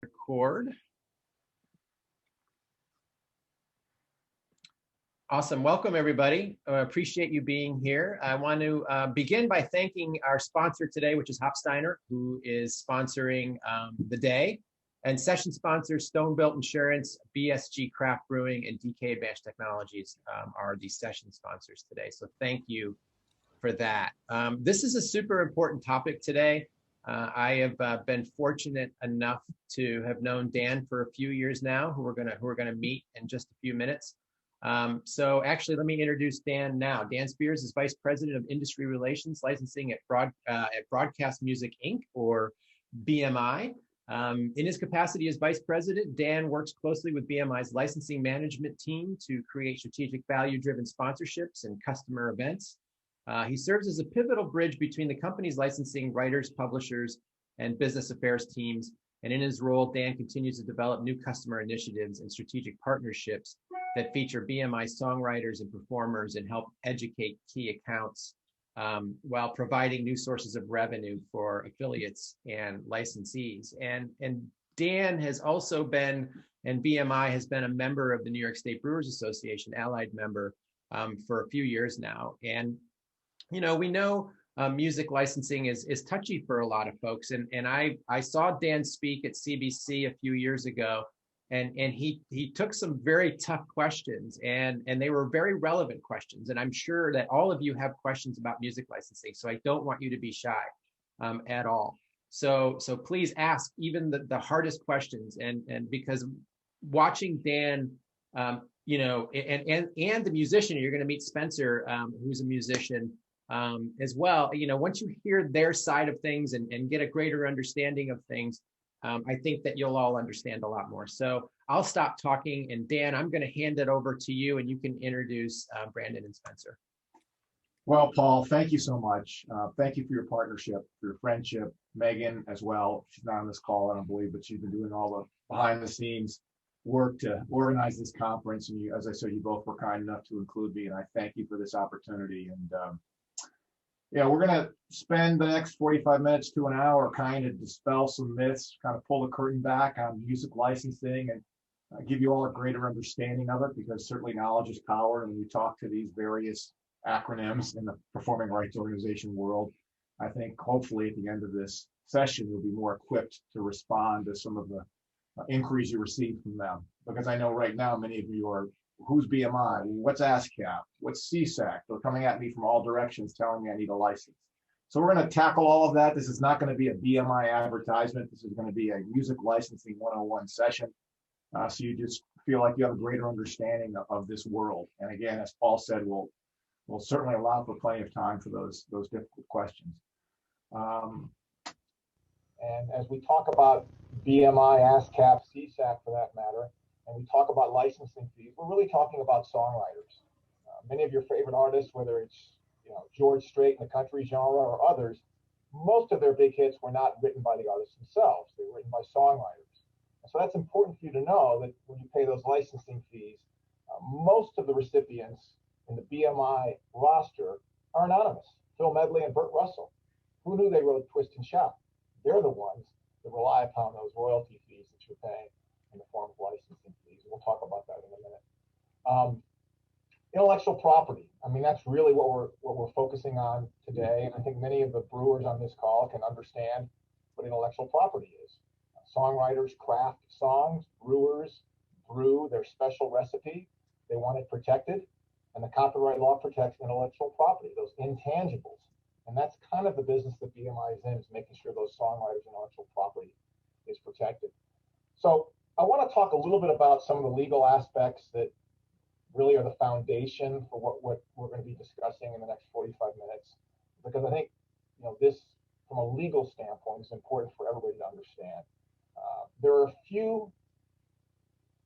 Record. Awesome. Welcome, everybody. I appreciate you being here. I want to begin by thanking our sponsor today, which is Hopsteiner, who is sponsoring the day, and session sponsors Stonebuilt Insurance, BSG Craft Brewing, and DK Advanced Technologies are the session sponsors today. So thank you for that. This is a super important topic today. I have been fortunate enough to have known Dan for a few years now, who we're gonna meet in just a few minutes. So actually, let me introduce Dan now. Dan Spears is Vice President of Industry Relations Licensing at Broadcast Music Inc., or BMI. In his capacity as Vice President, Dan works closely with BMI's licensing management team to create strategic value-driven sponsorships and customer events. He serves as a pivotal bridge between the company's licensing, writers, publishers, and business affairs teams. And in his role, Dan continues to develop new customer initiatives and strategic partnerships that feature BMI songwriters and performers and help educate key accounts while providing new sources of revenue for affiliates and licensees. And Dan has also been, and BMI has been, a member of the New York State Brewers Association, allied member, for a few years now. And you know, we know music licensing is touchy for a lot of folks. And I saw Dan speak at CBC a few years ago, and he took some very tough questions, and they were very relevant questions. And I'm sure that all of you have questions about music licensing, so I don't want you to be shy at all. So please ask even the hardest questions, and because watching Dan, you know, and the musician, you're going to meet Spencer, who's a musician as well. You know, once you hear their side of things and get a greater understanding of things, I think that you'll all understand a lot more. So I'll stop talking, and Dan, I'm going to hand it over to you, and you can introduce Brandon and Spencer. Well, Paul, thank you so much. Thank you for your partnership, for your friendship. Megan as well. She's not on this call, I don't believe, but she's been doing all the behind the scenes work to organize this conference. And you, as I said, you both were kind enough to include me, and I thank you for this opportunity. And yeah, we're going to spend the next 45 minutes to an hour kind of dispel some myths, kind of pull the curtain back on music licensing, and give you all a greater understanding of it, because certainly knowledge is power. And when we talk to these various acronyms in the performing rights organization world, I think hopefully at the end of this session, you'll be more equipped to respond to some of the inquiries you receive from them. Because I know right now, many of you are, who's BMI? What's ASCAP? What's CSAC? They're coming at me from all directions telling me I need a license. So we're going to tackle all of that. This is not going to be a BMI advertisement. This is going to be a music licensing 101 session. So you just feel like you have a greater understanding of this world. And again, as Paul said, we'll certainly allow for plenty of time for those difficult questions. And as we talk about BMI, ASCAP, CSAC for that matter, and we talk about licensing fees, we're really talking about songwriters. Many of your favorite artists, whether it's George Strait in the country genre or others, most of their big hits were not written by the artists themselves. They were written by songwriters. And so that's important for you to know, that when you pay those licensing fees, most of the recipients in the BMI roster are anonymous. Phil Medley and Burt Russell. Who knew they wrote Twist and Shout? They're the ones that rely upon those royalty fees that you're paying in the form of licensing fees. We'll talk about that in a minute. Intellectual property. I mean, that's really what we're focusing on today. And I think many of the brewers on this call can understand what intellectual property is. Songwriters craft songs, brewers brew their special recipe. They want it protected. And the copyright law protects intellectual property, those intangibles. And that's kind of the business that BMI is in, is making sure those songwriters' intellectual property is protected. So I want to talk a little bit about some of the legal aspects that really are the foundation for what we're going to be discussing in the next 45 minutes, because I think this, from a legal standpoint, is important for everybody to understand. There are a few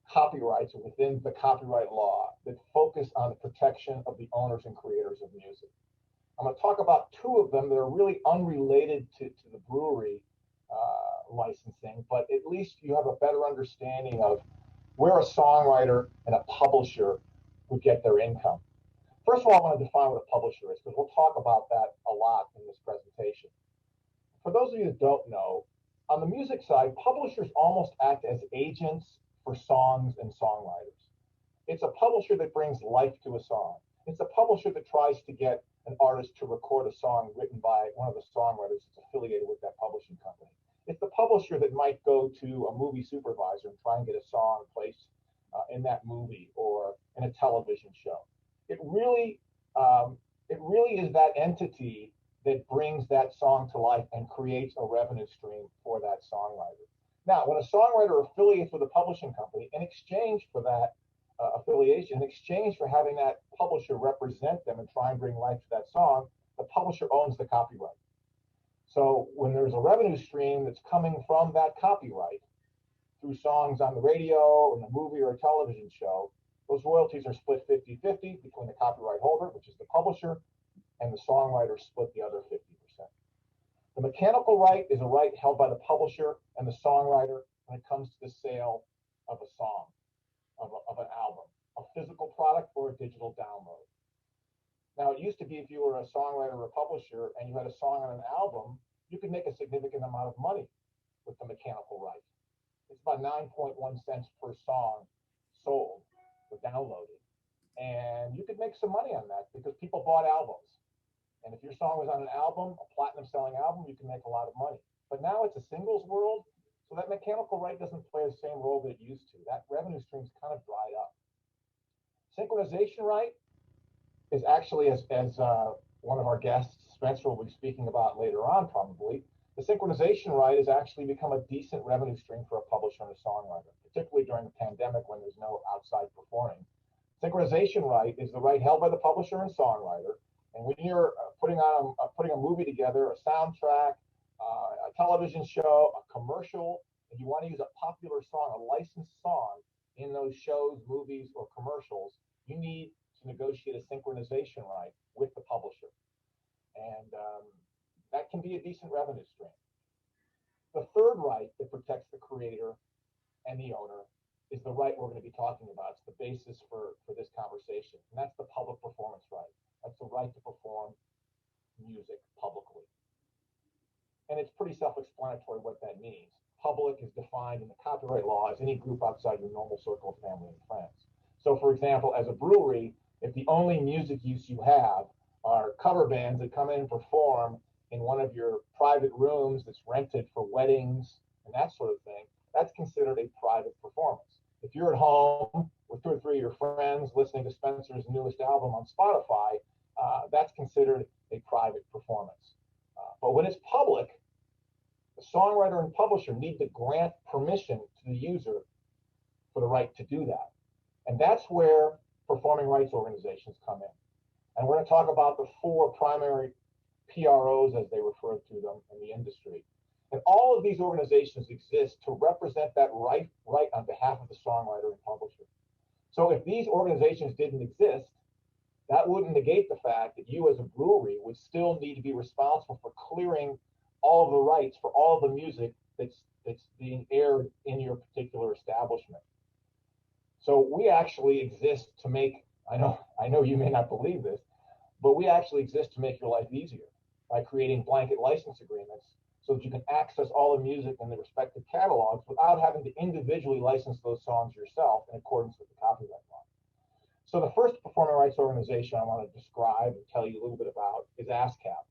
copyrights within the copyright law that focus on the protection of the owners and creators of music. I'm going to talk about two of them that are really unrelated to the brewery licensing, but at least you have a better understanding of where a songwriter and a publisher would get their income. First of all, I want to define what a publisher is, because we'll talk about that a lot in this presentation. For those of you that don't know, On the music side, publishers almost act as agents for songs and songwriters. It's a publisher that brings life to a song. It's a publisher that tries to get an artist to record a song written by one of the songwriters that's affiliated with that publishing company. It's the publisher that might go to a movie supervisor and try and get a song placed in that movie or in a television show. It really is that entity that brings that song to life and creates a revenue stream for that songwriter. Now, when a songwriter affiliates with a publishing company, in exchange for that affiliation, in exchange for having that publisher represent them and try and bring life to that song, the publisher owns the copyright. So when there's a revenue stream that's coming from that copyright through songs on the radio, in a movie or a television show, those royalties are split 50-50 between the copyright holder, which is the publisher, and the songwriter split the other 50%. The mechanical right is a right held by the publisher and the songwriter when it comes to the sale of a song, of an album, a physical product or a digital download. Now, it used to be if you were a songwriter or a publisher and you had a song on an album, you could make a significant amount of money with the mechanical right. It's about 9.1 cents per song sold or downloaded. And you could make some money on that because people bought albums. And if your song was on an album, a platinum selling album, you can make a lot of money. But now it's a singles world, so that mechanical right doesn't play the same role that it used to. That revenue stream's kind of dried up. Synchronization right is actually, as one of our guests, Spencer, will be speaking about later on probably, the synchronization right has actually become a decent revenue stream for a publisher and a songwriter, particularly during the pandemic when there's no outside performing. Synchronization right is the right held by the publisher and songwriter. And when you're putting a movie together, a soundtrack, a television show, a commercial, and you want to use a popular song, a licensed song in those shows, movies, or commercials, you need to negotiate a synchronization right with the publisher. And that can be a decent revenue stream. The third right that protects the creator and the owner is the right we're going to be talking about. It's the basis for this conversation, and that's the public performance right. That's the right to perform music publicly. And it's pretty self-explanatory what that means. Public is defined in the copyright law as any group outside your normal circle of family and friends. So for example, as a brewery, if the only music use you have are cover bands that come in and perform in one of your private rooms that's rented for weddings and that sort of thing, that's considered a private performance. If you're at home with 2 or 3 of your friends listening to Spencer's newest album on Spotify, that's considered a private performance. But when it's public, the songwriter and publisher need to grant permission to the user for the right to do that. And that's where performing rights organizations come in. And we're going to talk about the 4 primary PROs, as they refer to them in the industry. And all of these organizations exist to represent that right on behalf of the songwriter and publisher. So if these organizations didn't exist, that wouldn't negate the fact that you as a brewery would still need to be responsible for clearing all of the rights for all of the music that's being aired in your particular establishment. So we actually exist to make, I know you may not believe this, but we actually exist to make your life easier by creating blanket license agreements so that you can access all the music in the respective catalogs without having to individually license those songs yourself in accordance with the copyright law. So the first performing rights organization I want to describe and tell you a little bit about is ASCAP.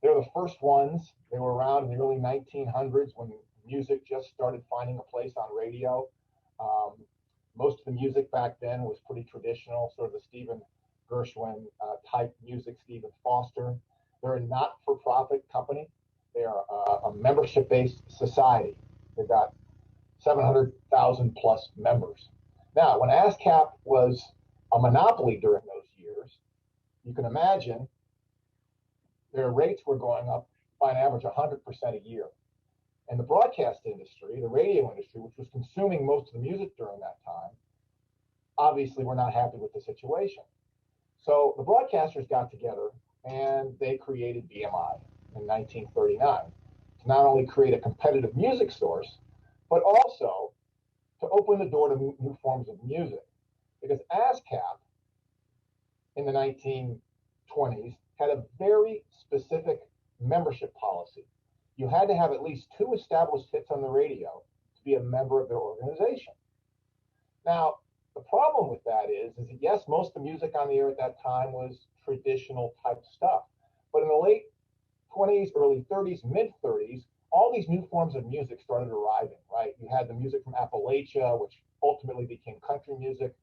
They're the first ones. They were around in the early 1900s when music just started finding a place on radio. Most of the music back then was pretty traditional, sort of the Stephen Gershwin type music, Stephen Foster. They're a not-for-profit company. They are a membership-based society. They've got 700,000 plus members. Now, when ASCAP was a monopoly during those years, you can imagine their rates were going up by an average 100% a year. And the broadcast industry, the radio industry, which was consuming most of the music during that time, obviously were not happy with the situation. So the broadcasters got together and they created BMI in 1939 to not only create a competitive music source, but also to open the door to new forms of music. Because ASCAP in the 1920s had a very specific membership policy. you had to have at least 2 established hits on the radio to be a member of their organization. Now, the problem with that is that yes, most of the music on the air at that time was traditional type stuff. But in the late 20s, early 30s, mid 30s, all these new forms of music started arriving, right? You had the music from Appalachia, which ultimately became country music,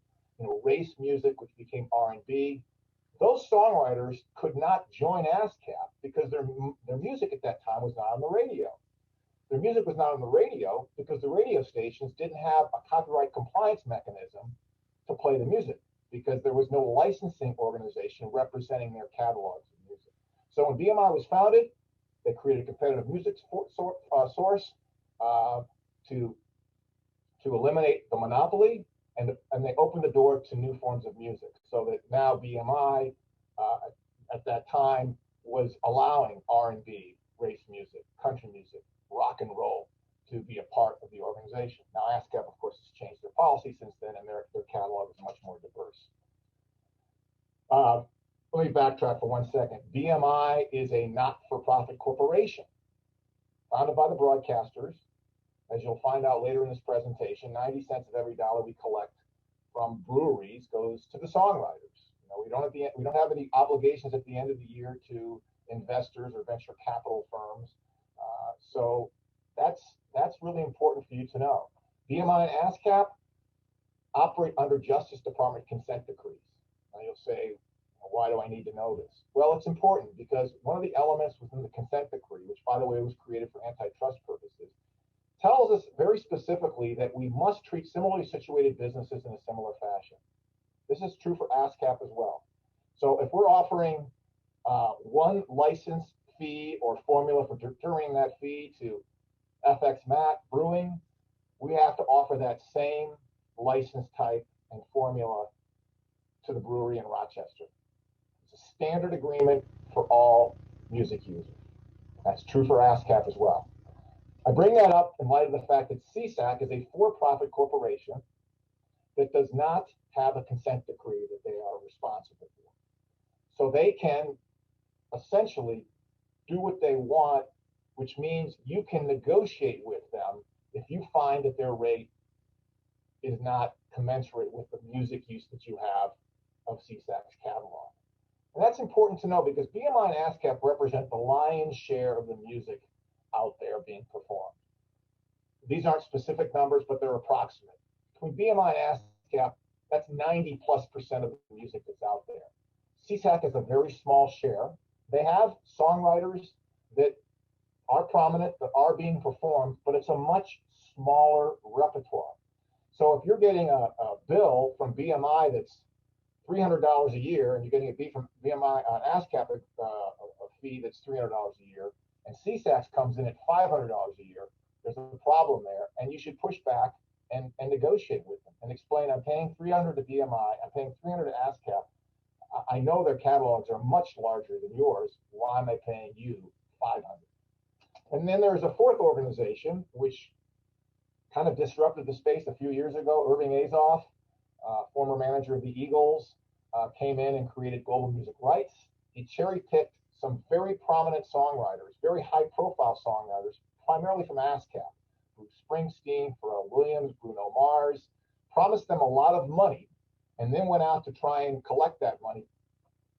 race music, which became R&B. Those songwriters could not join ASCAP because their music at that time was not on the radio. Their music was not on the radio because the radio stations didn't have a copyright compliance mechanism to play the music because there was no licensing organization representing their catalogs of music. So when BMI was founded, they created a competitive music source to eliminate the monopoly, and they opened the door to new forms of music, so that now BMI at that time was allowing R&B, race music, country music, rock and roll to be a part of the organization. Now ASCAP, of course, has changed their policy since then, and their catalog is much more diverse. Let me backtrack for 1 second. BMI is a not-for-profit corporation founded by the broadcasters. As you'll find out later in this presentation, 90 cents of every dollar we collect from breweries goes to the songwriters. We don't have any obligations at the end of the year to investors or venture capital firms. So that's really important for you to know. BMI and ASCAP operate under Justice Department consent decrees. Now you'll say, why do I need to know this? Well, it's important because one of the elements within the consent decree, which by the way was created for antitrust purposes, tells us very specifically that we must treat similarly situated businesses in a similar fashion. This is true for ASCAP as well. So if we're offering one license fee or formula for determining that fee to FX Mac Brewing, we have to offer that same license type and formula to the brewery in Rochester. It's a standard agreement for all music users. That's true for ASCAP as well. I bring that up in light of the fact that CSAC is a for-profit corporation that does not have a consent decree that they are responsible for. So they can essentially do what they want, which means you can negotiate with them if you find that their rate is not commensurate with the music use that you have of CSAC's catalog. And that's important to know because BMI and ASCAP represent the lion's share of the music out there being performed. These aren't specific numbers, but they're approximate. Between BMI and ASCAP, that's 90+% of the music that's out there. CSAC has a very small share. They have songwriters that are prominent, that are being performed, but it's a much smaller repertoire. So if you're getting a bill from BMI that's $300 a year, and you're getting a fee from BMI on ASCAP, a fee that's $300 a year, and CSAC comes in at $500 a year, there's a problem there, and you should push back and negotiate with them and explain, I'm paying $300 to BMI, I'm paying $300 to ASCAP. I know their catalogs are much larger than yours. Why am I paying you $500? And then there's a fourth organization which kind of disrupted the space a few years ago. Irving Azoff, former manager of the Eagles, came in and created Global Music Rights. He cherry-picked some very prominent songwriters, very high-profile songwriters, primarily from ASCAP. Bruce Springsteen, Pharrell Williams, Bruno Mars, promised them a lot of money, and then went out to try and collect that money,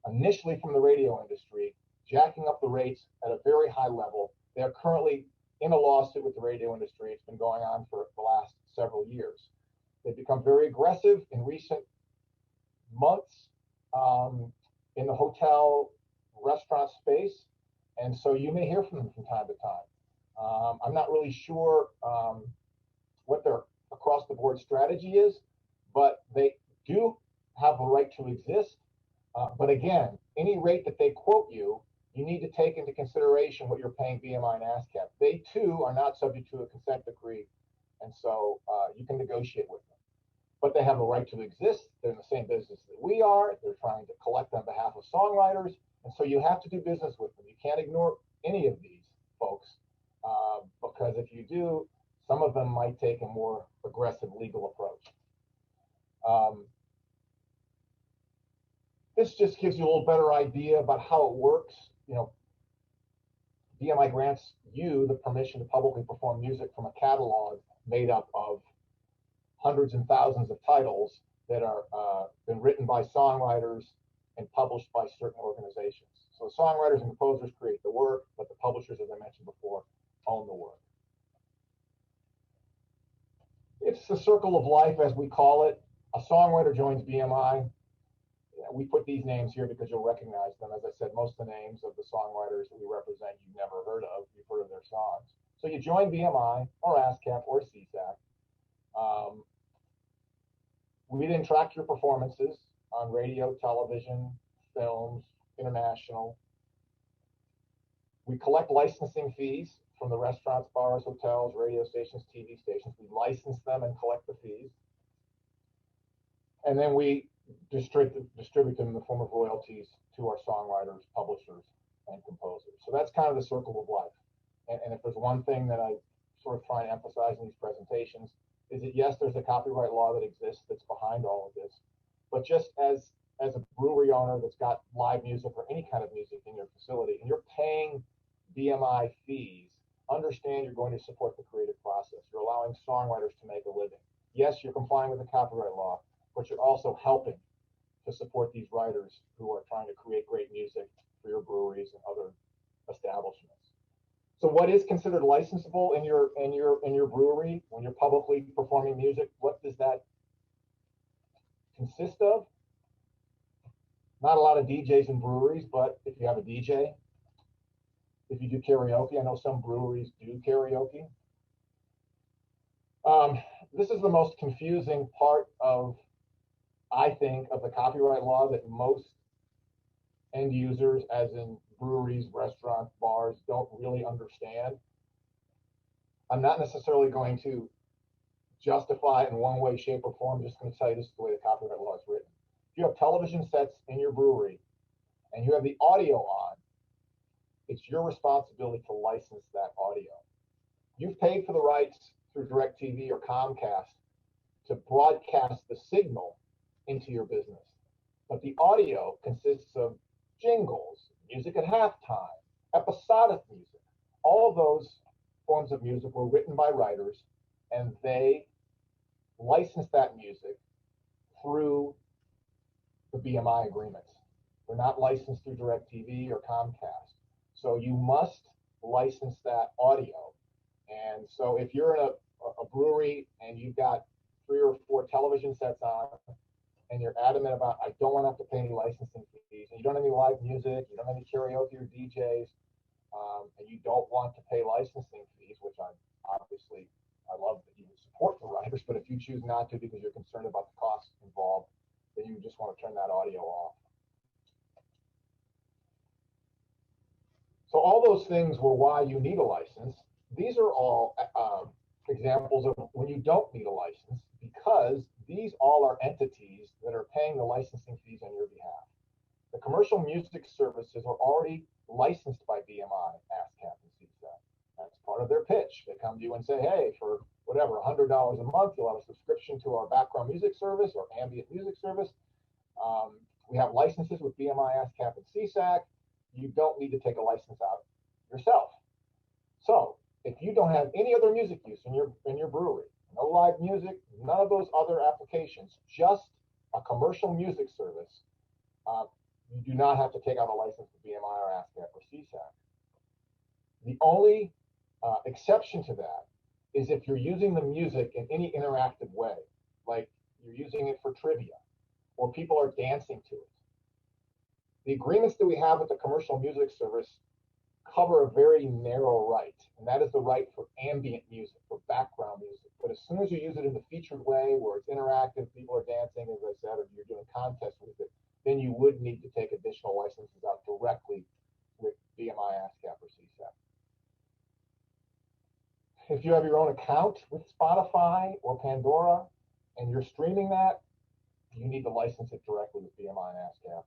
initially from the radio industry, jacking up the rates at a very high level. They're currently in a lawsuit with the radio industry. It's been going on for the last several years. They've become very aggressive in recent months in the hotel restaurant space, and so you may hear from them from time to time. I'm not really sure what their across-the-board strategy is, but they do have a right to exist. But again, any rate that they quote you, you need to take into consideration what you're paying BMI and ASCAP. They too are not subject to a consent decree, and so you can negotiate with them. But they have a right to exist. They're in the same business that we are. They're trying to collect on behalf of songwriters, and so you have to do business with them. You can't ignore any of these folks, because if you do, some of them might take a more aggressive legal approach. This just gives you a little better idea about how it works. BMI grants you the permission to publicly perform music from a catalog made up of hundreds and thousands of titles that are been written by songwriters and published by certain organizations. So the songwriters and composers create the work, but the publishers, as I mentioned before, own the work. It's the circle of life, as we call it. A songwriter joins BMI. We put these names here because you'll recognize them. As I said, most of the names of the songwriters that we represent you've never heard of. You've heard of their songs. So you join BMI or ASCAP or CSAC. We then track your performances on radio, television, films, international. We collect licensing fees from the restaurants, bars, hotels, radio stations, TV stations. We license them and collect the fees. And then we distribute them in the form of royalties to our songwriters, publishers, and composers. So that's kind of the circle of life. And if there's one thing that I sort of try and emphasize in these presentations, is that yes, there's a copyright law that exists that's behind all of this. But just as a brewery owner that's got live music or any kind of music in your facility, and you're paying BMI fees, understand you're going to support the creative process. You're allowing songwriters to make a living. Yes, you're complying with the copyright law, but you're also helping to support these writers who are trying to create great music for your breweries and other establishments. So what is considered licensable in your brewery when you're publicly performing music? What does that consist of? Not a lot of DJs in breweries, but if you have a DJ, if you do karaoke, I know some breweries do karaoke. This is the most confusing part of, I think, of the copyright law that most end users, as in breweries, restaurants, bars, don't really understand. I'm not necessarily going to justify it in one way, shape, or form. I'm just going to tell you this is the way the copyright law is written. If you have television sets in your brewery and you have the audio on, it's your responsibility to license that audio. You've paid for the rights through DirecTV or Comcast to broadcast the signal into your business. But the audio consists of jingles, music at halftime, episodic music. All of those forms of music were written by writers, and they license that music through the BMI agreements. They're not licensed through DirecTV or Comcast. So you must license that audio. And so if you're in a brewery and you've got 3 or 4 television sets on, and you're adamant about, I don't want to have to pay any licensing fees, and you don't have any live music, you don't have any karaoke or DJs, and you don't want to pay licensing fees, which I love that you would support the writers, but if you choose not to because you're concerned about the costs involved, then you just want to turn that audio off. So all those things were why you need a license. These are all examples of when you don't need a license, because these all are entities that are paying the licensing fees on your behalf. The commercial music services are already licensed by BMI, ASCAP, and CSAC. That's part of their pitch. They come to you and say, hey, for whatever, $100 a month, you'll have a subscription to our background music service or ambient music service. We have licenses with BMI, ASCAP, and CSAC. You don't need to take a license out yourself. So if you don't have any other music use in your brewery, no live music, none of those other applications, just a commercial music service, you do not have to take out a license with BMI or ASCAP or CSAC. The only exception to that is if you're using the music in any interactive way, like you're using it for trivia or people are dancing to it. The agreements that we have with the commercial music service cover a very narrow right, and that is the right for ambient music, for background music. But as soon as you use it in the featured way where it's interactive, people are dancing, as I said, or you're doing contests with it, then you would need to take additional licenses out directly with BMI, ASCAP, or CSAC. If you have your own account with Spotify or Pandora and you're streaming that, you need to license it directly with BMI and ASCAP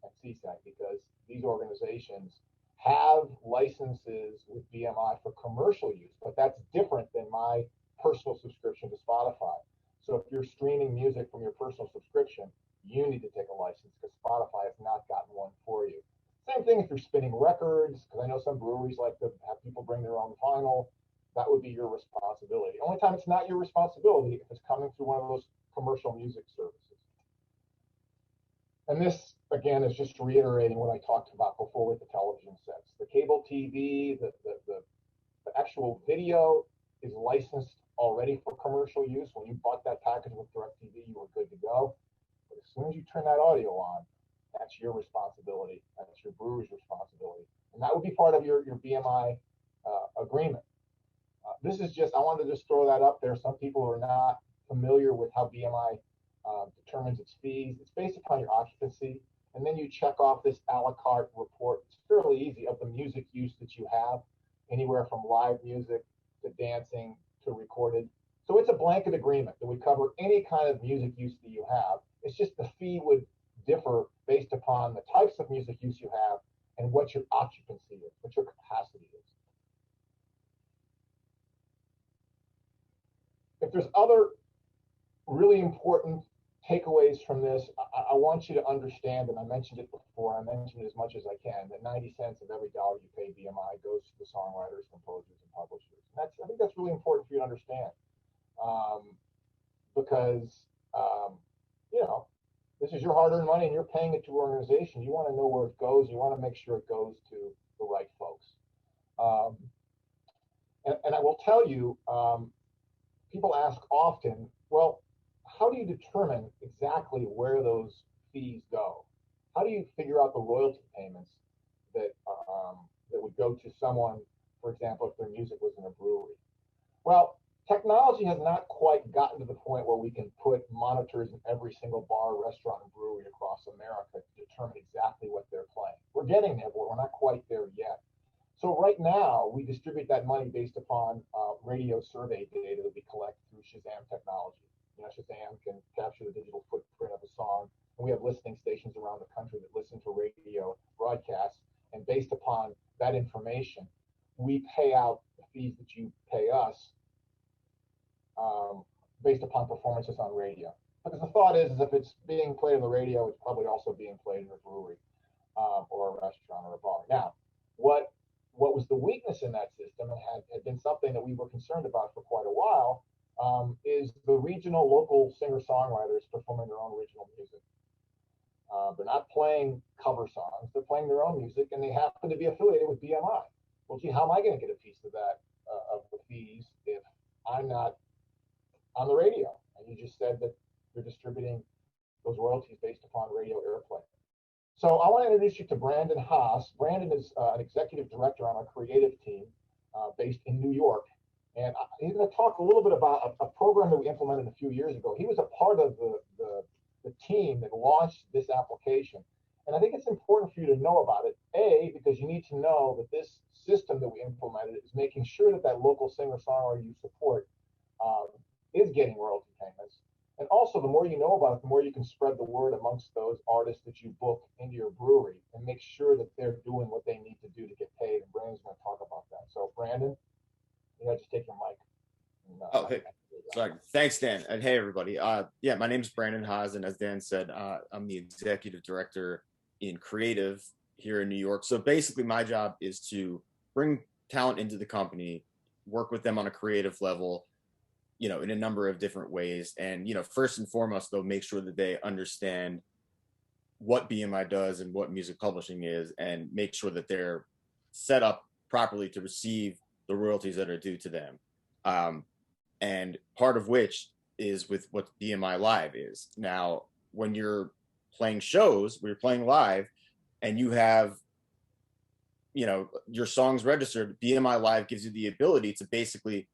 and CSAC, because these organizations have licenses with BMI for commercial use, but that's different than my personal subscription to Spotify. So if you're streaming music from your personal subscription, you need to take a license because Spotify has not gotten one for you. Same thing if you're spinning records, because I know some breweries like to have people bring their own vinyl. That would be your responsibility. The only time it's not your responsibility if it's coming through one of those commercial music services. And this, again, is just reiterating what I talked about before with the television sets. The cable TV, the actual video is licensed already for commercial use. When you bought that package with DirecTV, you were good to go. But as soon as you turn that audio on, that's your responsibility. That's your brewer's responsibility. And that would be part of your BMI agreement. This is just, I wanted to just throw that up there. Some people are not familiar with how BMI determines its fees. It's based upon your occupancy. And then you check off this a la carte report. It's fairly easy of the music use that you have, anywhere from live music to dancing to recorded. So it's a blanket agreement that would cover any kind of music use that you have. It's just the fee would differ based upon the types of music use you have and what your occupancy is, what your capacity is. If there's other really important takeaways from this, I want you to understand, and I mentioned it before, I mentioned it as much as I can, that 90 cents of every dollar you pay BMI goes to the songwriters, composers, and publishers. And I think that's really important for you to understand, because, you know, this is your hard-earned money and you're paying it to an organization. You want to know where it goes. You want to make sure it goes to the right folks. And I will tell you, people ask often, well, how do you determine exactly where those fees go? How do you figure out the royalty payments that that would go to someone, for example, if their music was in a brewery? Well, technology has not quite gotten to the point where we can put monitors in every single bar, restaurant, and brewery across America to determine exactly what they're playing. We're getting there, but we're not quite there yet. So right now, we distribute that money based upon radio survey data that we collect through Shazam technology. You know, Shazam can capture the digital footprint of a song, and we have listening stations around the country that listen to radio broadcasts, and based upon that information, we pay out the fees that you pay us based upon performances on radio. Because the thought is if it's being played on the radio, it's probably also being played in a brewery or a restaurant or a bar. Now, what was the weakness in that system, and had been something that we were concerned about for quite a while, is the regional, local singer-songwriters performing their own original music. They're not playing cover songs, they're playing their own music, and they happen to be affiliated with BMI. Well, gee, how am I going to get a piece of that, of the fees, if I'm not on the radio? And you just said that you're distributing those royalties based upon radio airplay. So I want to introduce you to Brandon Haas. Brandon is an executive director on our creative team based in New York. And he's going to talk a little bit about a program that we implemented a few years ago. He was a part of the team that launched this application. And I think it's important for you to know about it, A, because you need to know that this system that we implemented is making sure that that local singer-songwriter you support is getting royalty payments. And also, the more you know about it, the more you can spread the word amongst those artists that you book into your brewery and make sure that they're doing what they need to do to get paid. And Brandon's going to talk about that. So, Brandon, you got to just take your mic. Oh, hey. Sorry. Thanks, Dan. And hey, everybody. Yeah, my name's Brandon Haas, and as Dan said, I'm the executive director in creative here in New York. So basically, my job is to bring talent into the company, work with them on a creative level, you know, in a number of different ways. And, you know, first and foremost, they'll make sure that they understand what BMI does and what music publishing is, and make sure that they're set up properly to receive the royalties that are due to them. And part of which is with what BMI Live is. Now, when you're playing shows, when you're playing live, and you have, you know, your songs registered, BMI Live gives you the ability to basically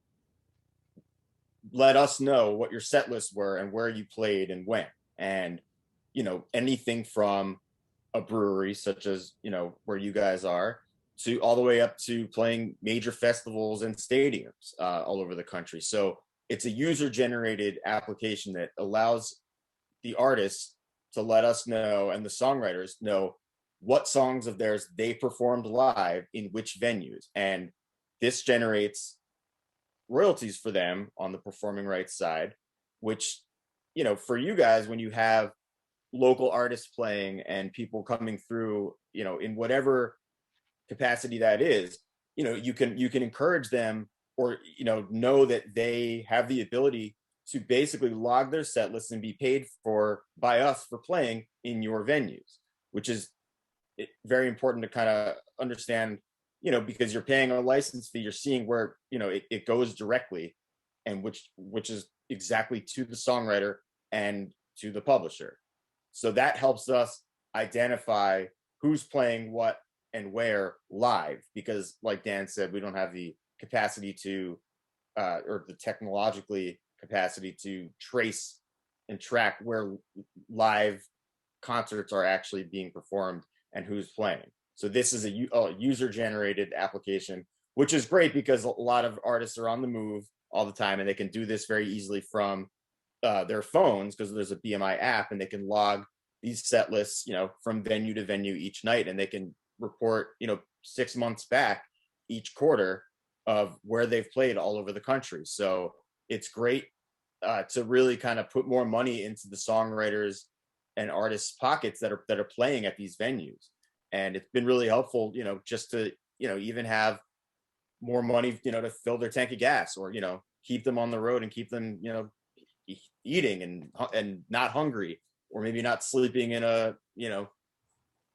let us know what your set lists were and where you played and when. And, you know, anything from a brewery, such as, you know, where you guys are, to all the way up to playing major festivals and stadiums all over the country. So it's a user-generated application that allows the artists to let us know, and the songwriters know, what songs of theirs they performed live in which venues. And this generates royalties for them on the performing rights side, which, you know, for you guys, when you have local artists playing and people coming through, in whatever capacity that is, you can encourage them, or know that they have the ability to basically log their set lists and be paid for by us for playing in your venues, which is very important to kind of understand, because you're paying a license fee, you're seeing where it goes directly, and which is exactly to the songwriter and to the publisher. So that helps us identify who's playing what and where live, because like Dan said, we don't have the capacity to or the technologically capacity to trace and track where live concerts are actually being performed and who's playing. So this is a user generated application, which is great because a lot of artists are on the move all the time, and they can do this very easily from their phones, because there's a BMI app, and they can log these set lists, from venue to venue each night, and they can report, 6 months back each quarter of where they've played all over the country. So it's great to really kind of put more money into the songwriters and artists' pockets that are playing at these venues. And it's been really helpful, just to, even have more money, to fill their tank of gas, or, keep them on the road and keep them, eating and not hungry, or maybe not sleeping in a,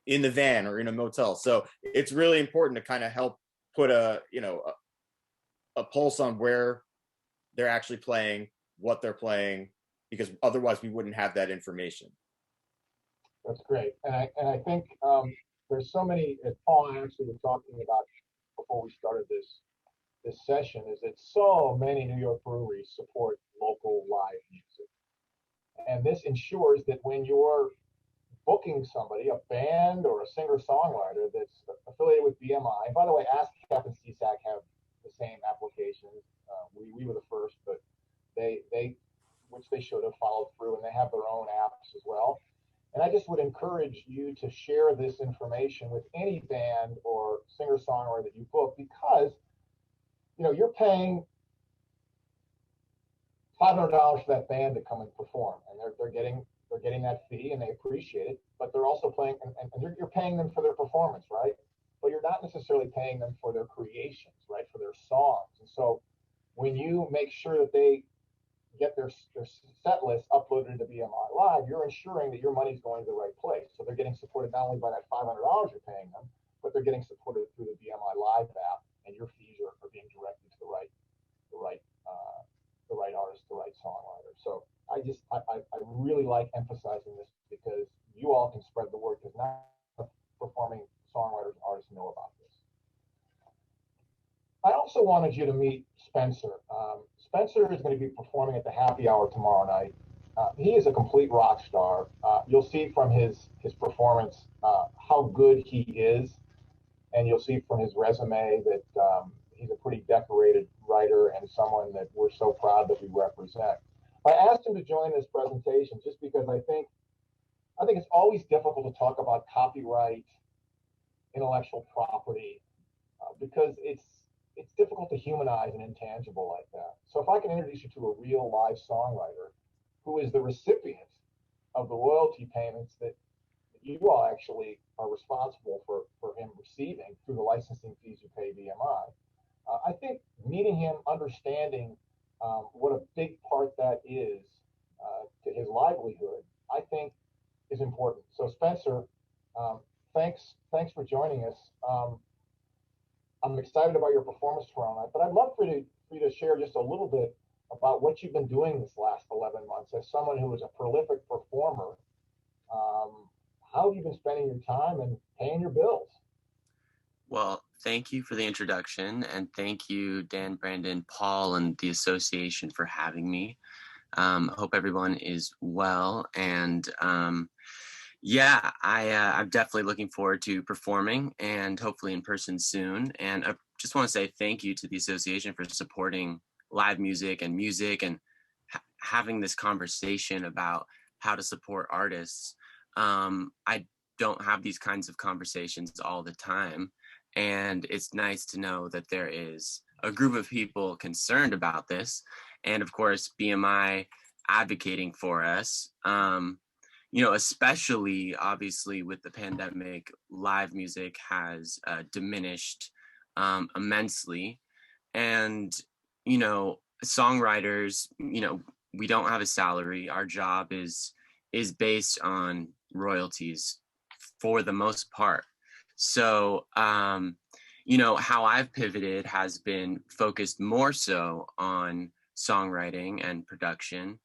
in the van or in a motel. So it's really important to kind of help put a pulse on where they're actually playing, what they're playing, because otherwise we wouldn't have that information. That's great. And I think there's so many, as Paul and I actually were talking about before we started this session, is that so many New York breweries support local live music. And this ensures that when you're booking somebody, a band or a singer-songwriter that's affiliated with BMI, and by the way, ASCAP and CSAC have the same applications. We were the first, but they which they should have followed through, and they have their own apps as well. And I just would encourage you to share this information with any band or singer-songwriter that you book, because you're paying $500 for that band to come and perform, and they're getting that fee, and they appreciate it. But they're also playing, and you're paying them for their performance, right? But you're not necessarily paying them for their creations, right? For their songs. And so when you make sure that they get their set list uploaded to BMI Live, you're ensuring that your money's going to the right place. So they're getting supported not only by that $500 you're paying them, but they're getting supported through the BMI Live app, and your fees are being directed to the right artist, the right songwriter. So I really like emphasizing this, because you all can spread the word, because not performing songwriters and artists know about this. I also wanted you to meet Spencer. Spencer is going to be performing at the Happy Hour tomorrow night. He is a complete rock star. You'll see from his performance how good he is, and you'll see from his resume that he's a pretty decorated writer and someone that we're so proud that we represent. I asked him to join this presentation just because I think it's always difficult to talk about copyright, intellectual property, because it's difficult to humanize an intangible like that. So if I can introduce you to a real live songwriter who is the recipient of the royalty payments that you all actually are responsible for him receiving through the licensing fees you pay BMI, I think meeting him, understanding what a big part that is to his livelihood, I think is important. So Spencer, thanks for joining us. I'm excited about your performance tomorrow night, but I'd love for you to share just a little bit about what you've been doing this last 11 months as someone who is a prolific performer. How have you been spending your time and paying your bills? Well, thank you for the introduction, and thank you, Dan, Brandon, Paul, and the association for having me. Hope everyone is well, and I'm definitely looking forward to performing, and hopefully in person soon. And I just want to say thank you to the association for supporting live music and having this conversation about how to support artists. I don't have these kinds of conversations all the time, and it's nice to know that there is a group of people concerned about this, and of course BMI advocating for us. especially obviously with the pandemic, live music has diminished immensely. And, songwriters, we don't have a salary. Our job is based on royalties for the most part. So, how I've pivoted has been focused more so on songwriting and production.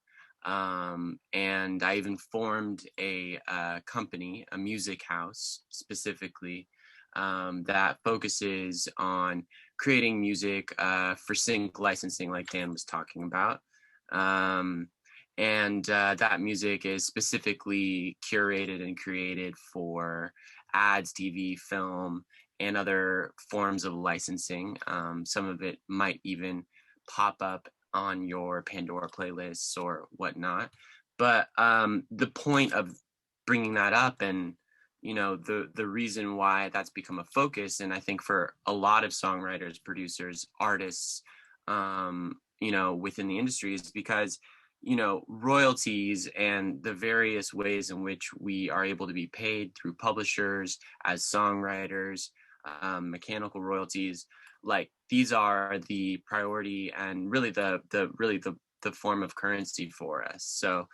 And I even formed a company, a music house specifically, that focuses on creating music for sync licensing, like Dan was talking about. And that music is specifically curated and created for ads, TV, film, and other forms of licensing. Some of it might even pop up on your Pandora playlists or whatnot. But the point of bringing that up, and the reason why that's become a focus, and I think for a lot of songwriters, producers, artists, within the industry, is because royalties and the various ways in which we are able to be paid through publishers as songwriters, mechanical royalties, like these are the priority and really the form of currency for us. So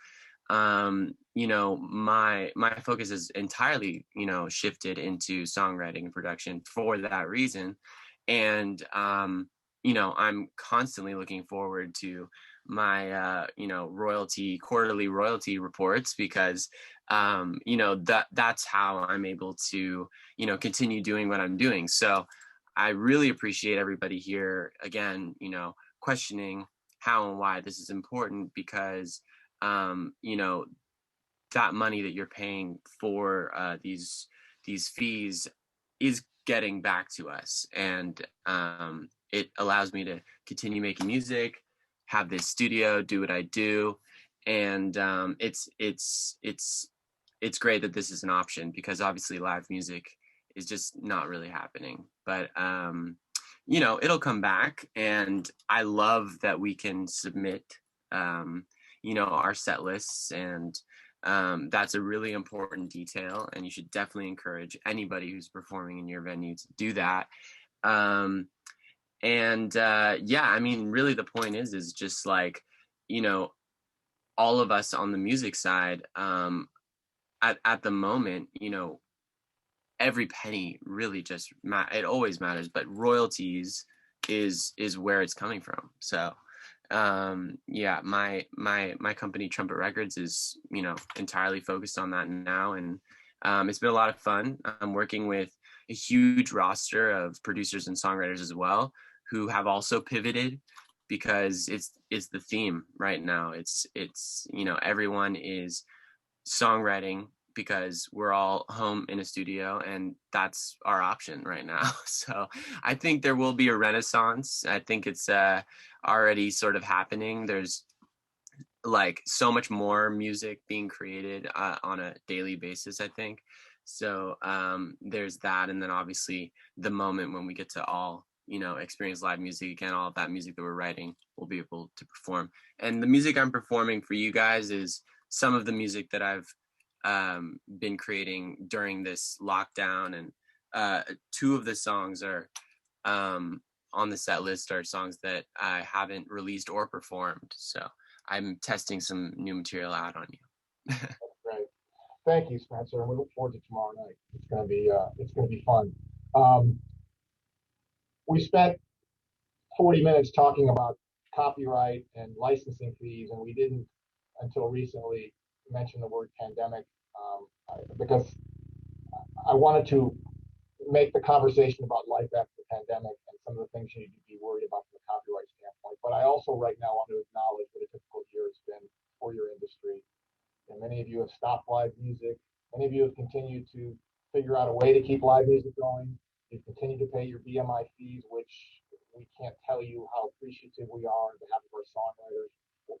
my focus is entirely shifted into songwriting and production for that reason. And I'm constantly looking forward to my quarterly royalty reports, because that's how I'm able to continue doing what I'm doing. So I really appreciate everybody here again questioning how and why this is important, because that money that you're paying for these fees is getting back to us, and it allows me to continue making music, have this studio, do what I do, and it's great that this is an option, because obviously live music is just not really happening. But it'll come back, and I love that we can submit our set lists, and that's a really important detail, and you should definitely encourage anybody who's performing in your venue to do that. Really the point is just like, all of us on the music side, at the moment, every penny really just it always matters, but royalties is where it's coming from. So my company Trumpet Records is entirely focused on that now, and it's been a lot of fun. I'm working with a huge roster of producers and songwriters as well, who have also pivoted, because it's the theme right now. It's everyone is songwriting because we're all home in a studio, and that's our option right now. So I think there will be a renaissance. I think it's already sort of happening. There's like so much more music being created on a daily basis, I think. So there's that, and then obviously the moment when we get to all experience live music again, all of that music that we're writing, we'll be able to perform. And the music I'm performing for you guys is some of the music that I've been creating during this lockdown, and two of the songs are on the set list are songs that I haven't released or performed. So I'm testing some new material out on you. That's great. Thank you, Spencer, and we look forward to tomorrow night. It's going to be fun. We spent 40 minutes talking about copyright and licensing fees, and we didn't until recently mention the word pandemic, because I wanted to make the conversation about life after the pandemic and some of the things you need to be worried about from a copyright standpoint. But I also right now want to acknowledge what a difficult year it's been for your industry. And many of you have stopped live music. Many of you have continued to figure out a way to keep live music going. You've continued to pay your BMI fees, which we can't tell you how appreciative we are on behalf of our songwriters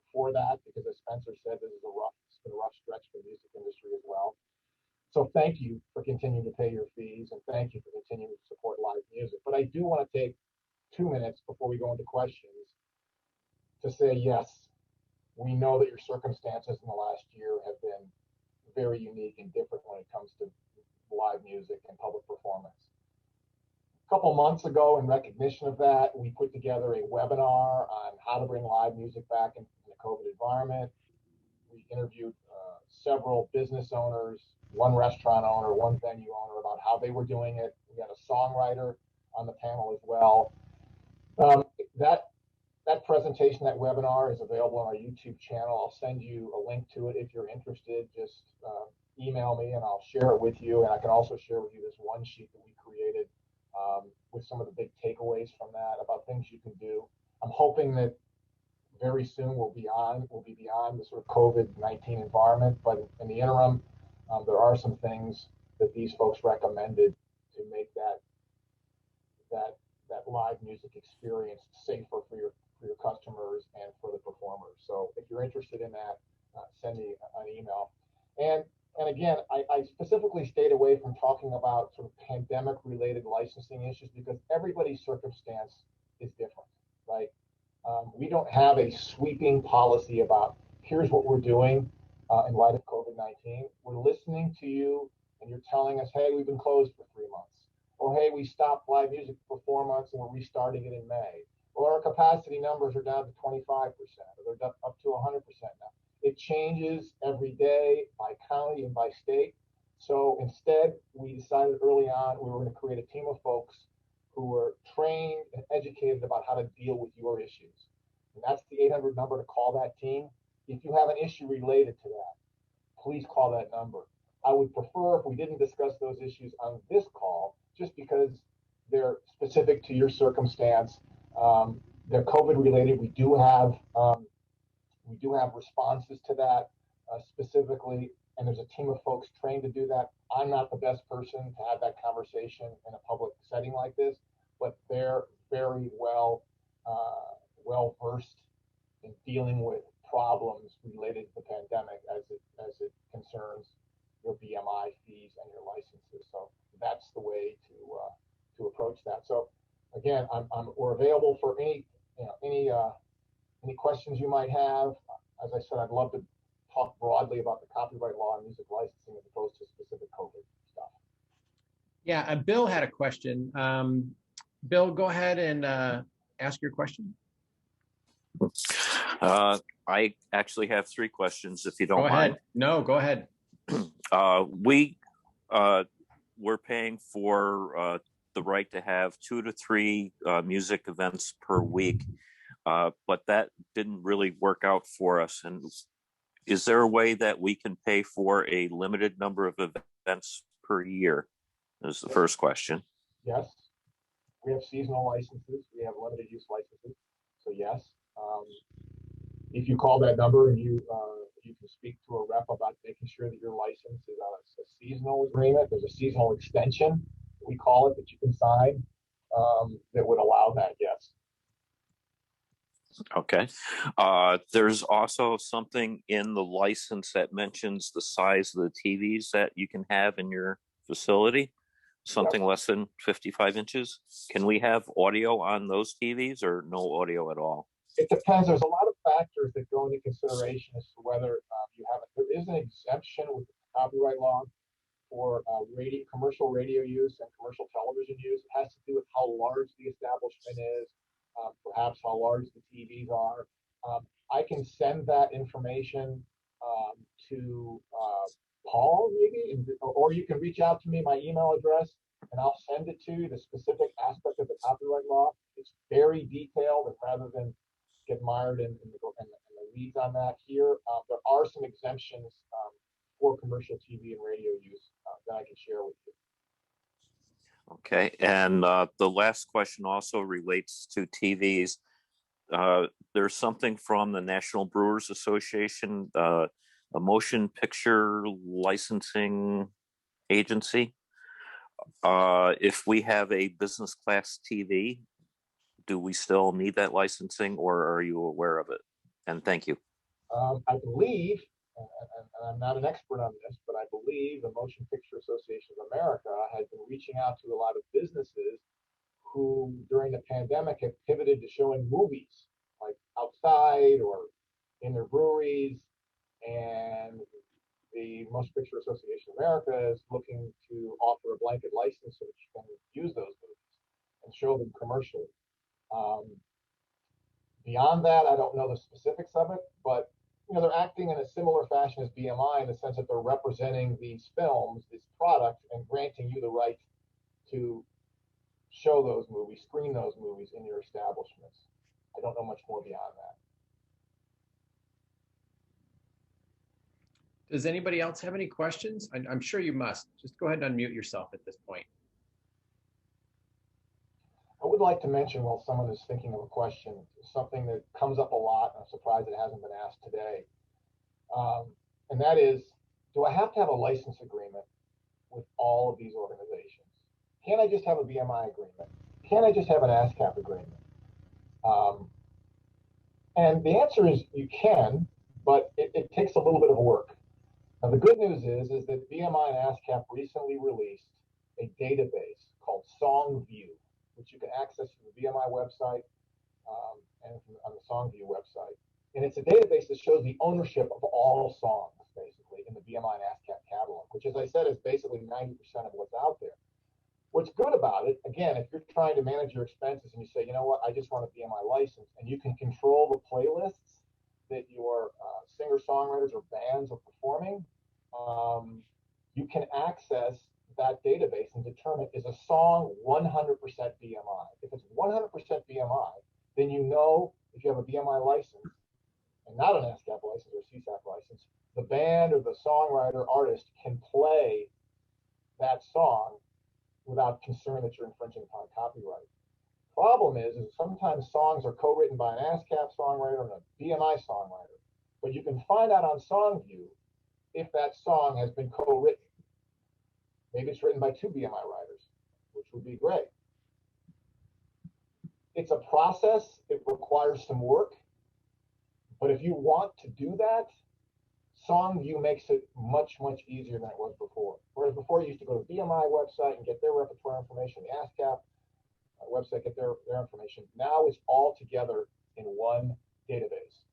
for that, because as Spencer said, it's been a rough stretch for the music industry as well. So thank you for continuing to pay your fees, and thank you for continuing to support live music. But I do want to take 2 minutes before we go into questions to say, yes, we know that your circumstances in the last year have been very unique and different when it comes to live music and public performance. A couple months ago, in recognition of that, we put together a webinar on how to bring live music back in the COVID environment. We interviewed several business owners, one restaurant owner, one venue owner, about how they were doing it. We had a songwriter on the panel as well. That presentation, that webinar, is available on our YouTube channel. I'll send you a link to it if you're interested. Just email me and I'll share it with you. And I can also share with you this one sheet that we created with some of the big takeaways from that about things you can do. I'm hoping that very soon we'll be beyond the sort of COVID-19 environment, but in the interim, there are some things that these folks recommended to make that live music experience safer for your customers and for the performers. So if you're interested in that, send me an email. And again, I specifically stayed away from talking about sort of pandemic-related licensing issues because everybody's circumstance is different, right? We don't have a sweeping policy about here's what we're doing in light of COVID-19. We're listening to you and you're telling us, hey, we've been closed for 3 months. Or, hey, we stopped live music for 4 months and we're restarting it in May. Or our capacity numbers are down to 25%, or they're up to 100% now. It changes every day by county and by state. So instead, we decided early on we were going to create a team of folks who were trained and educated about how to deal with your issues. And that's the 800 number to call that team. If you have an issue related to that, please call that number. I would prefer if we didn't discuss those issues on this call, just because they're specific to your circumstance. They're COVID related. We do have responses to that specifically, and there's a team of folks trained to do that. I'm not the best person to have that conversation in a public setting like this, but they're very well versed in dealing with problems related to the pandemic as it concerns your BMI fees and your licenses. So that's the way to approach that. So again, we're available for any questions you might have. As I said, I'd love to talk broadly about the copyright law and music licensing as opposed to specific COVID stuff. Yeah, Bill had a question. Bill, go ahead and ask your question. I actually have 3 questions, if you don't mind. Go ahead. No, go ahead. We're paying for the right to have 2 to 3 music events per week, but that didn't really work out for us. And is there a way that we can pay for a limited number of events per year? Is the first question. Yes, we have seasonal licenses. We have limited use licenses. So yes, if you call that number and you can speak to a rep about making sure that your license is on a seasonal agreement. There's a seasonal extension, we call it, that you can sign that would allow that. Yes. Okay. There's also something in the license that mentions the size of the TVs that you can have in your facility, something less than 55 inches. Can we have audio on those TVs or no audio at all? It depends. There's a lot of factors that go into consideration as to whether you have it. There is an exemption with the copyright law for commercial radio use and commercial television use. It has to do with how large the establishment is, perhaps how large the TVs are. I can send that information to Paul, maybe, or you can reach out to me, my email address, and I'll send it to you, the specific aspect of the copyright law. It's very detailed, and rather than get mired in the weeds on that here, there are some exemptions for commercial TV and radio use that I can share with you. Okay, and the last question also relates to TVs. There's something from the National Brewers Association, a motion picture licensing agency. If we have a business class TV, do we still need that licensing, or are you aware of it? And thank you. I believe, and I'm not an expert on this, but I believe the Motion Picture Association of America has been reaching out to a lot of businesses who, during the pandemic, have pivoted to showing movies, like outside or in their breweries. And the Motion Picture Association of America is looking to offer a blanket license so that you can use those movies and show them commercially. Beyond that, I don't know the specifics of it, but they're acting in a similar fashion as BMI in the sense that they're representing these films, this product, and granting you the right to show those movies, screen those movies in your establishments. I don't know much more beyond that. Does anybody else have any questions? I'm sure you must. Just go ahead and unmute yourself at this point. I would like to mention, while someone is thinking of a question, something that comes up a lot, and I'm surprised it hasn't been asked today. And that is, do I have to have a license agreement with all of these organizations? Can't I just have a BMI agreement? Can't I just have an ASCAP agreement? And the answer is you can, but it takes a little bit of work. Now, the good news is that BMI and ASCAP recently released a database called SongView, which you can access from the BMI website and on the SongView website. And it's a database that shows the ownership of all songs, basically, in the BMI and ASCAP catalog, which, as I said, is basically 90% of what's out there. What's good about it, again, if you're trying to manage your expenses and you say, you know what, I just want a BMI license, and you can control the playlists that your singer-songwriters or bands are performing, you can access that database and determine, is a song 100% BMI? If it's 100% BMI, then you know if you have a BMI license and not an ASCAP license or a CSAP license, the band or the songwriter artist can play that song without concern that you're infringing upon copyright. Problem is sometimes songs are co-written by an ASCAP songwriter and a BMI songwriter, but you can find out on SongView if that song has been co-written. Maybe it's written by two BMI writers, which would be great. It's a process. It requires some work. But if you want to do that, SongView makes it much, much easier than it was before. Whereas before, you used to go to the BMI website and get their repertoire information, the ASCAP website, get their information. Now it's all together in one database.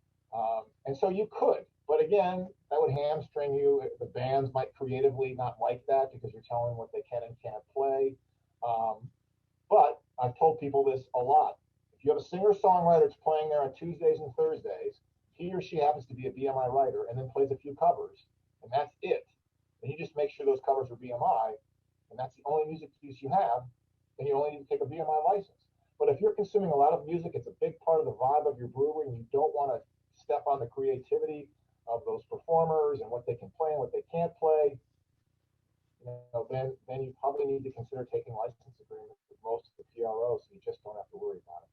And so you could, but again, that would hamstring you. The bands might creatively not like that because you're telling them what they can and can't play. But I've told people this a lot. If you have a singer-songwriter that's playing there on Tuesdays and Thursdays, he or she happens to be a BMI writer and then plays a few covers, and that's it. And you just make sure those covers are BMI, and that's the only music use you have, then you only need to take a BMI license. But if you're consuming a lot of music, it's a big part of the vibe of your brewery, and you don't want to step on the creativity of those performers and what they can play and what they can't play, then you probably need to consider taking license agreements with most of the PROs, so you just don't have to worry about it.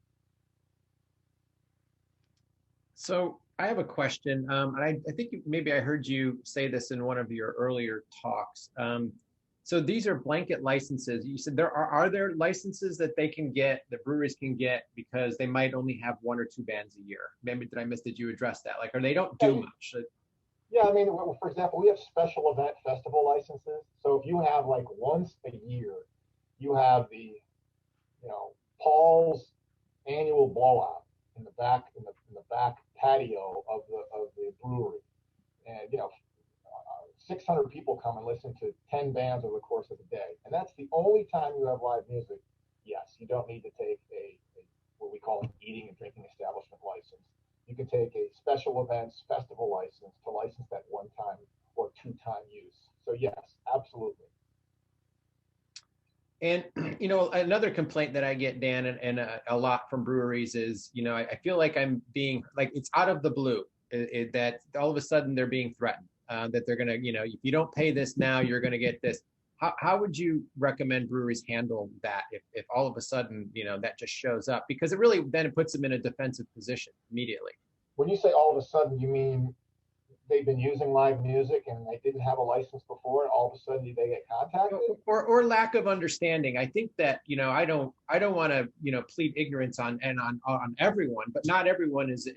So I have a question, and I think maybe I heard you say this in one of your earlier talks. So these are blanket licenses. You said are there licenses that they can get, the breweries can get, because they might only have one or two bands a year? Maybe did you address that? Like, or they don't do much? Yeah, I mean, for example, we have special event festival licenses. So if you have like once a year, you have the, Paul's annual blowout in the back patio of the brewery, and 600 people come and listen to 10 bands over the course of the day, and that's the only time you have live music. Yes, you don't need to take a what we call an eating and drinking establishment license. You can take a special events festival license to license that one-time or two-time use. So yes, absolutely. And, another complaint that I get, Dan, and a lot from breweries is, I feel like I'm being, like, it's out of the blue, that all of a sudden they're being threatened, that they're going to, if you don't pay this now, you're going to get this. How would you recommend breweries handle that if all of a sudden, that just shows up? Because it really, then it puts them in a defensive position immediately. When you say all of a sudden, you mean they've been using live music and they didn't have a license before, and all of a sudden they get contacted? Or lack of understanding. I think that, I don't want to, plead ignorance on everyone, but not everyone is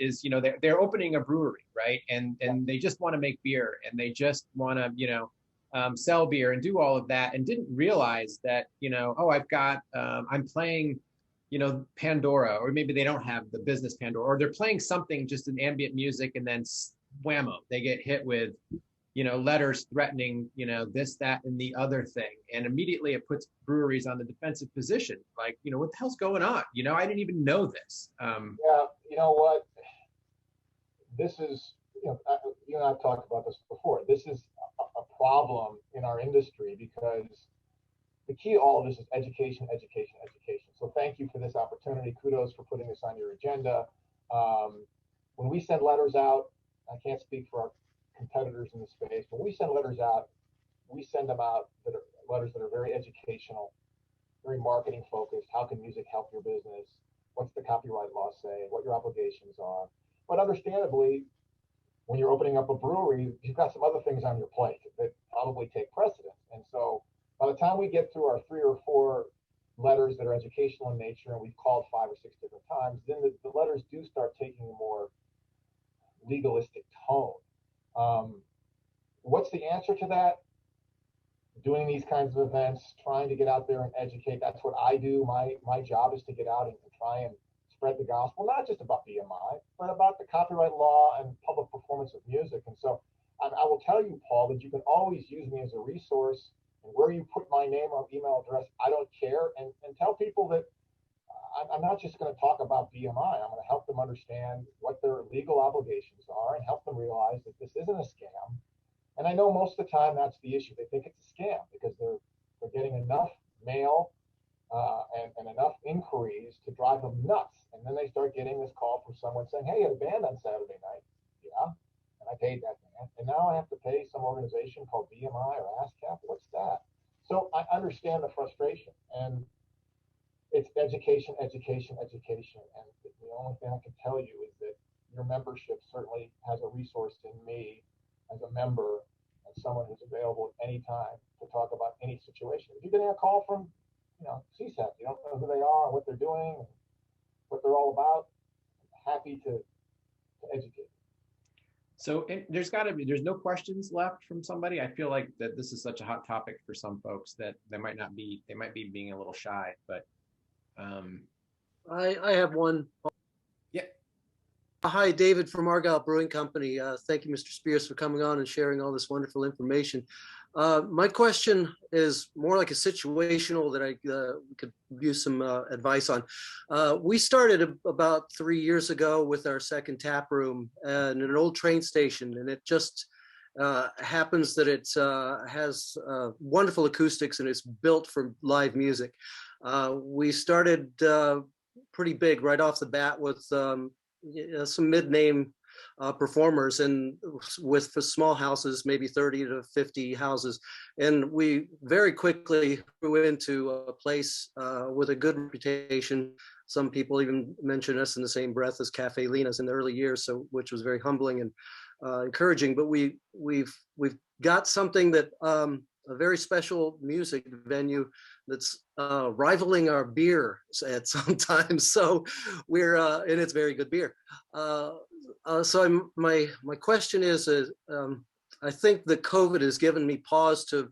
they're opening a brewery, right? And they just want to make beer, and they just want to, sell beer and do all of that, and didn't realize that, I'm playing, Pandora, or maybe they don't have the business Pandora, or they're playing something just in ambient music, and then whammo, they get hit with, letters threatening, this, that, and the other thing. And immediately it puts breweries on the defensive position. Like, what the hell's going on? I didn't even know this. Yeah, you know what? This is, you and I've talked about this before. This is a problem in our industry because the key to all of this is education, education, education. So thank you for this opportunity. Kudos for putting this on your agenda. When we send letters out, I can't speak for our competitors in the space, but we send letters out, we send them out that are letters that are very educational, very marketing focused. How can music help your business? What's the copyright law say? What your obligations are? But understandably, when you're opening up a brewery, you've got some other things on your plate that probably take precedence. And so by the time we get through our 3 or 4 letters that are educational in nature, and we've called 5 or 6 different times, then the letters do start taking a more legalistic tone. What's the answer to that? Doing these kinds of events, trying to get out there and educate. That's what I do. My job is to get out and try and spread the gospel, not just about BMI, but about the copyright law and public performance of music. And so I will tell you, Paul, that you can always use me as a resource, and where you put my name or email address, I don't care. And tell people that I'm not just going to talk about BMI. I'm going to help them understand what their legal obligations are and help them realize that this isn't a scam. And I know most of the time that's the issue. They think it's a scam because they're getting enough mail and enough inquiries to drive them nuts. And then they start getting this call from someone saying, hey, you had a band on Saturday night. Yeah. And I paid that band. And now I have to pay some organization called BMI or ASCAP. What's that? So I understand the frustration. And it's education, education, education. And the only thing I can tell you is that your membership certainly has a resource in me as a member and someone who's available at any time to talk about any situation. If you're getting a call from, CSAP, you don't know who they are and what they're doing and what they're all about, I'm happy to educate. So there's no questions left from somebody. I feel like that this is such a hot topic for some folks that they might be being a little shy, but I have one. Yeah. Hi, David from Argyle Brewing Company. Thank you, Mr. Spears, for coming on and sharing all this wonderful information. My question is more like a situational that I could use some advice on. We started about 3 years ago with our second tap room in an old train station, and it just happens that it has wonderful acoustics and it's built for live music. We started pretty big right off the bat with some mid-name performers, and with small houses, maybe 30 to 50 houses. And we very quickly grew into a place with a good reputation. Some people even mention us in the same breath as Cafe Lena's in the early years, so which was very humbling and encouraging. But we've got something that a very special music venue that's rivaling our beer at sometimes. So we're and it's very good beer. So my question is, I think the COVID has given me pause to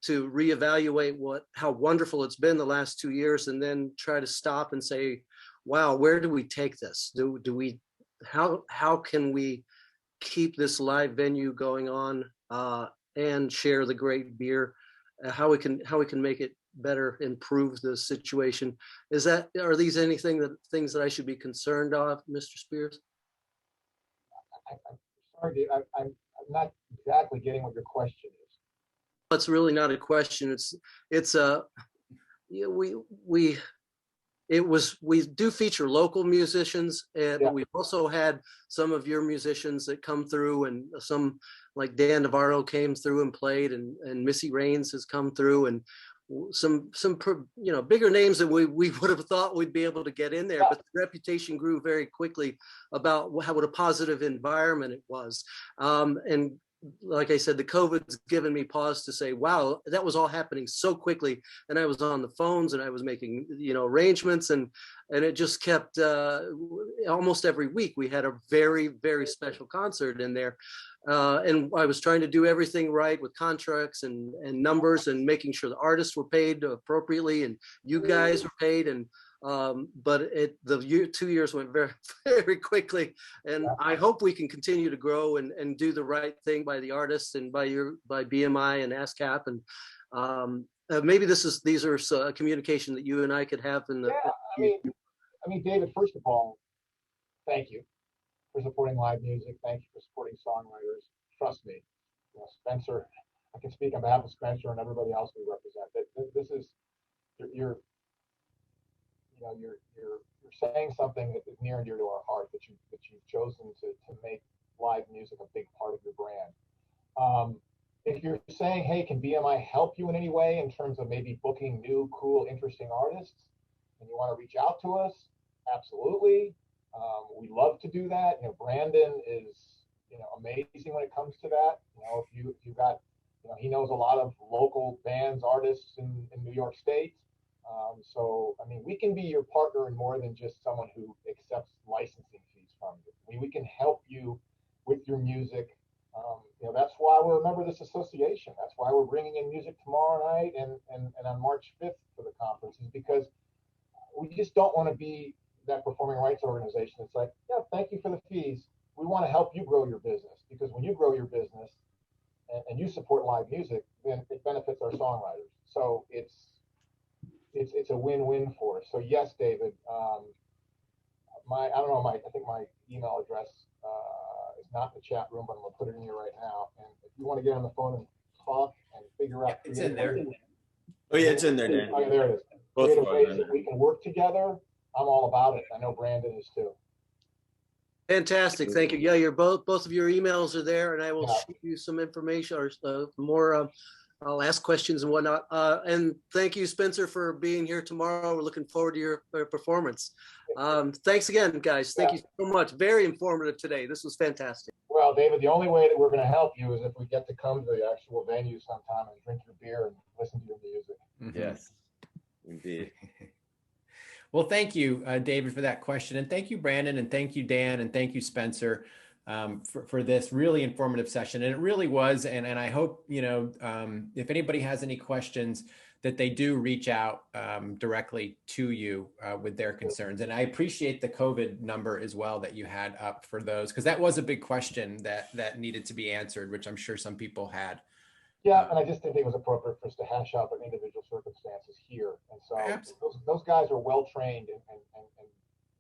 reevaluate how wonderful it's been the last 2 years, and then try to stop and say, wow, where do we take this? How can we keep this live venue going on and share the great beer? How we can make it better, improve the situation? Are these things that I should be concerned of, Mr. Spears? I'm sorry, Dave. I'm not exactly getting what your question is. It's really not a question. We do feature local musicians, but we've also had some of your musicians that come through, and some like Dan Navarro came through and played, and Missy Raines has come through, and some bigger names that we would have thought we'd be able to get in there, but the reputation grew very quickly about what a positive environment it was. And like I said, the COVID's given me pause to say, wow, that was all happening so quickly. And I was on the phones and I was making, arrangements, and it just kept almost every week we had a very, very special concert in there. And I was trying to do everything right with contracts and numbers, and making sure the artists were paid appropriately and you guys were paid. And but the 2 years went very, very quickly. And I hope we can continue to grow and do the right thing by the artists and by BMI and ASCAP. And maybe these are communication that you and I could have in the. Yeah, I mean, David, first of all, thank you for supporting live music. Thank you for supporting songwriters. Trust me, Spencer, I can speak on behalf of Spencer and everybody else we represent. This is, you're saying something that is near and dear to our heart, that you've chosen to make live music a big part of your brand. If you're saying, hey, can BMI help you in any way in terms of maybe booking new, cool, interesting artists, and you want to reach out to us, absolutely. We love to do that. Brandon is, amazing when it comes to that. If you got, he knows a lot of local bands, artists in New York State. So, I mean, we can be your partner in more than just someone who accepts licensing fees from you. I mean, we can help you with your music. That's why we're a member of this association. That's why we're bringing in music tomorrow night and on March 5th for the conference, is because we just don't want to be that performing rights organization. It's like, yeah, thank you for the fees. We want to help you grow your business, because when you grow your business and you support live music, then it benefits our songwriters. So it's a win-win for us. So yes, David, I think my email address is not in the chat room, but I'm gonna put it in here right now. And if you want to get on the phone and talk and figure out, it's in there. Oh yeah, it's in there, Dan. Oh, yeah, there it is. Creative ways that we can work together. I'm all about it. I know Brandon is too. Fantastic, thank you. Yeah, both of your emails are there, and I will shoot you some information or more. I'll ask questions and whatnot. And thank you, Spencer, for being here tomorrow. We're looking forward to your performance. Thanks again, guys. Thank you so much. Very informative today. This was fantastic. Well, David, the only way that we're going to help you is if we get to come to the actual venue sometime and drink your beer and listen to your music. Mm-hmm. Yes, indeed. Well, thank you, David, for that question. And thank you, Brandon, and thank you, Dan, and thank you, Spencer, for this really informative session. And it really was. And I hope, if anybody has any questions, that they do reach out directly to you with their concerns. And I appreciate the COVID number as well that you had up for those, because that was a big question that needed to be answered, which I'm sure some people had. Yeah, and I just didn't think it was appropriate for us to hash out their individual circumstances here. And so those guys are well trained and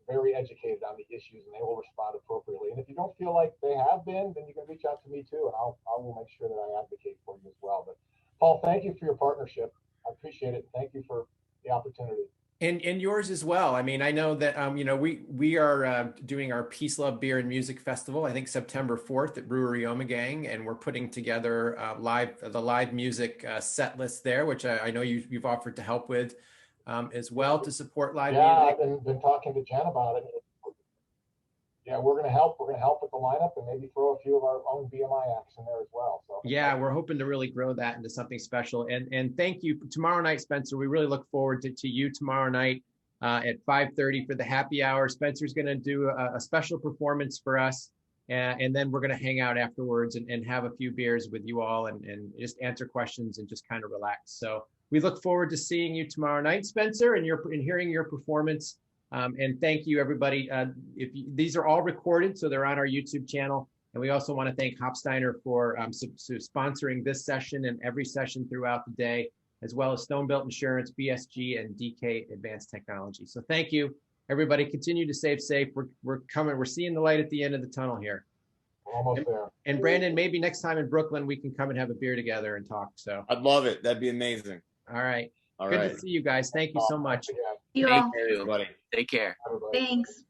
very educated on the issues, and they will respond appropriately. And if you don't feel like they have been, then you can reach out to me too, and I will make sure that I advocate for you as well. But Paul, thank you for your partnership. I appreciate it. Thank you for the opportunity. And yours as well. I mean, I know that, we are doing our Peace, Love, Beer, and Music Festival, I think September 4th at Brewery Omegang, and we're putting together the live music set list there, which I know you've offered to help with as well, to support live music. Yeah, I've been talking to Jen about it. Yeah, we're going to help. We're going to help with the lineup and maybe throw a few of our own BMI acts in there as well. So yeah, we're hoping to really grow that into something special. And thank you. Tomorrow night, Spencer, we really look forward to you tomorrow night at 5:30 for the happy hour. Spencer's going to do a special performance for us. And then we're going to hang out afterwards and have a few beers with you all and just answer questions and just kind of relax. So we look forward to seeing you tomorrow night, Spencer, and hearing your performance. And thank you, everybody. These are all recorded, so they're on our YouTube channel. And we also want to thank Hopsteiner for sponsoring this session and every session throughout the day, as well as Stonebuilt Insurance, BSG, and DK Advanced Technology. So thank you, everybody. Continue to stay safe. We're coming. We're seeing the light at the end of the tunnel here. We're almost there. And Brandon, maybe next time in Brooklyn, we can come and have a beer together and talk. So I'd love it. That'd be amazing. All right. All Good right. to see you guys. Thank you so much. Thank you, everybody. Take care. Everybody. Thanks.